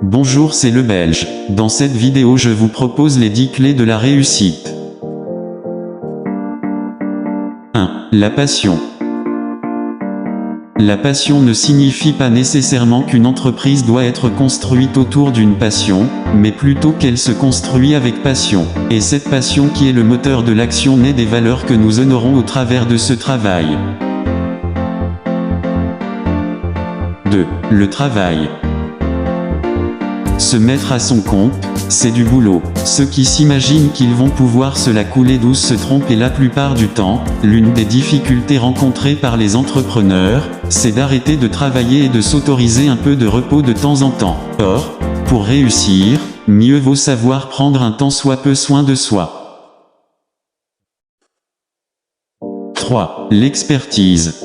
Bonjour, c'est le Belge. Dans cette vidéo je vous propose les 10 clés de la réussite. 1. La passion. La passion ne signifie pas nécessairement qu'une entreprise doit être construite autour d'une passion, mais plutôt qu'elle se construit avec passion. Et cette passion qui est le moteur de l'action naît des valeurs que nous honorons au travers de ce travail. 2. Le travail. Se mettre à son compte, c'est du boulot. Ceux qui s'imaginent qu'ils vont pouvoir se la couler douce se trompent et la plupart du temps, l'une des difficultés rencontrées par les entrepreneurs, c'est d'arrêter de travailler et de s'autoriser un peu de repos de temps en temps. Or, pour réussir, mieux vaut savoir prendre un tant soit peu soin de soi. 3. L'expertise.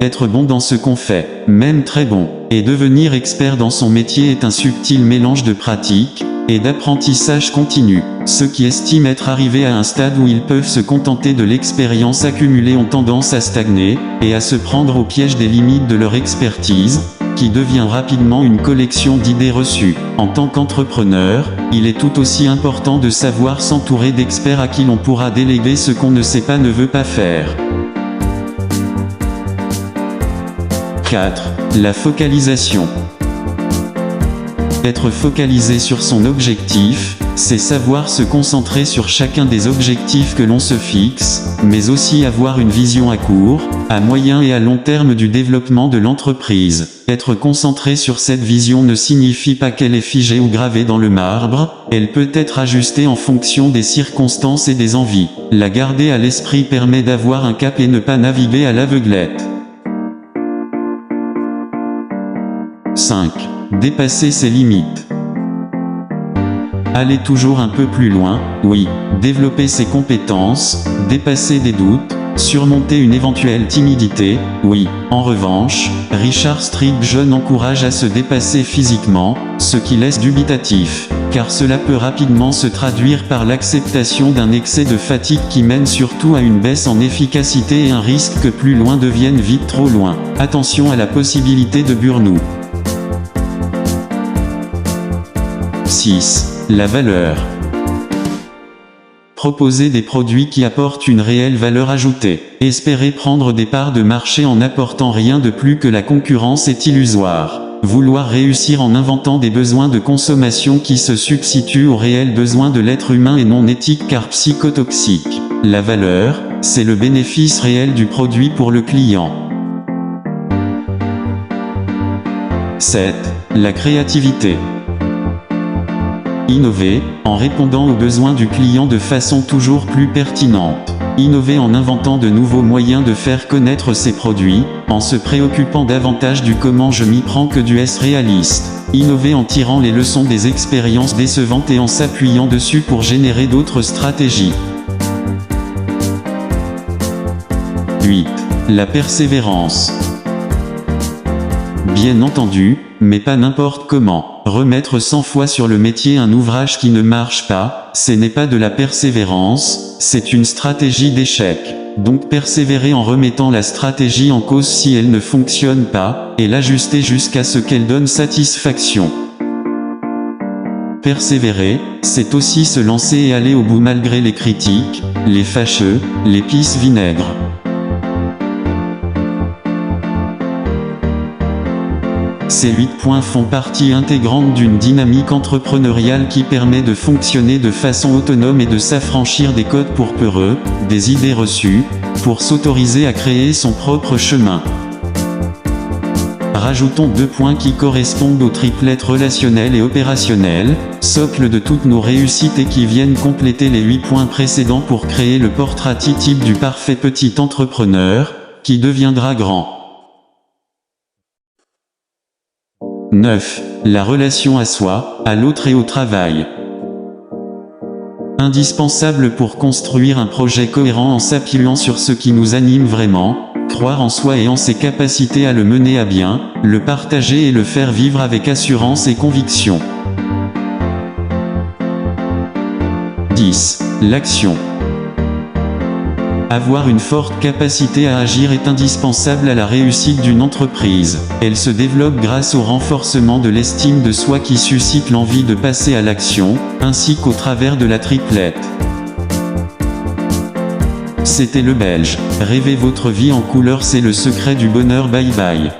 Être bon dans ce qu'on fait, même très bon, et devenir expert dans son métier est un subtil mélange de pratique et d'apprentissage continu. Ceux qui estiment être arrivés à un stade où ils peuvent se contenter de l'expérience accumulée ont tendance à stagner et à se prendre au piège des limites de leur expertise, qui devient rapidement une collection d'idées reçues. En tant qu'entrepreneur, il est tout aussi important de savoir s'entourer d'experts à qui l'on pourra déléguer ce qu'on ne sait pas, ne veut pas faire. 4. La focalisation. Être focalisé sur son objectif, c'est savoir se concentrer sur chacun des objectifs que l'on se fixe, mais aussi avoir une vision à court, à moyen et à long terme du développement de l'entreprise. Être concentré sur cette vision ne signifie pas qu'elle est figée ou gravée dans le marbre, elle peut être ajustée en fonction des circonstances et des envies. La garder à l'esprit permet d'avoir un cap et ne pas naviguer à l'aveuglette. 5. Dépasser ses limites. Aller toujours un peu plus loin, oui, développer ses compétences, dépasser des doutes, surmonter une éventuelle timidité, oui. En revanche, Richard Strick jeune encourage à se dépasser physiquement, ce qui laisse dubitatif, car cela peut rapidement se traduire par l'acceptation d'un excès de fatigue qui mène surtout à une baisse en efficacité et un risque que plus loin devienne vite trop loin. Attention à la possibilité de burn-out. 6. La valeur. Proposer des produits qui apportent une réelle valeur ajoutée. Espérer prendre des parts de marché en n'apportant rien de plus que la concurrence est illusoire. Vouloir réussir en inventant des besoins de consommation qui se substituent aux réels besoins de l'être humain est non éthique car psychotoxique. La valeur, c'est le bénéfice réel du produit pour le client. 7. La créativité. Innover, en répondant aux besoins du client de façon toujours plus pertinente. Innover en inventant de nouveaux moyens de faire connaître ses produits, en se préoccupant davantage du comment je m'y prends que du est-ce réaliste. Innover en tirant les leçons des expériences décevantes et en s'appuyant dessus pour générer d'autres stratégies. 8. La persévérance. Bien entendu, mais pas n'importe comment. Remettre 100 fois sur le métier un ouvrage qui ne marche pas, ce n'est pas de la persévérance, c'est une stratégie d'échec. Donc persévérer en remettant la stratégie en cause si elle ne fonctionne pas, et l'ajuster jusqu'à ce qu'elle donne satisfaction. Persévérer, c'est aussi se lancer et aller au bout malgré les critiques, les fâcheux, les pisse-vinaigre. Ces 8 points font partie intégrante d'une dynamique entrepreneuriale qui permet de fonctionner de façon autonome et de s'affranchir des codes pour peureux, des idées reçues, pour s'autoriser à créer son propre chemin. Rajoutons 2 points qui correspondent aux triplettes relationnelles et opérationnelles, socle de toutes nos réussites et qui viennent compléter les 8 points précédents pour créer le portrait type du parfait petit entrepreneur, qui deviendra grand. 9. La relation à soi, à l'autre et au travail. Indispensable pour construire un projet cohérent en s'appuyant sur ce qui nous anime vraiment, croire en soi et en ses capacités à le mener à bien, le partager et le faire vivre avec assurance et conviction. 10. L'action. Avoir une forte capacité à agir est indispensable à la réussite d'une entreprise. Elle se développe grâce au renforcement de l'estime de soi qui suscite l'envie de passer à l'action, ainsi qu'au travers de la triplette. C'était le Belge. Rêvez votre vie en couleur, c'est le secret du bonheur. Bye bye.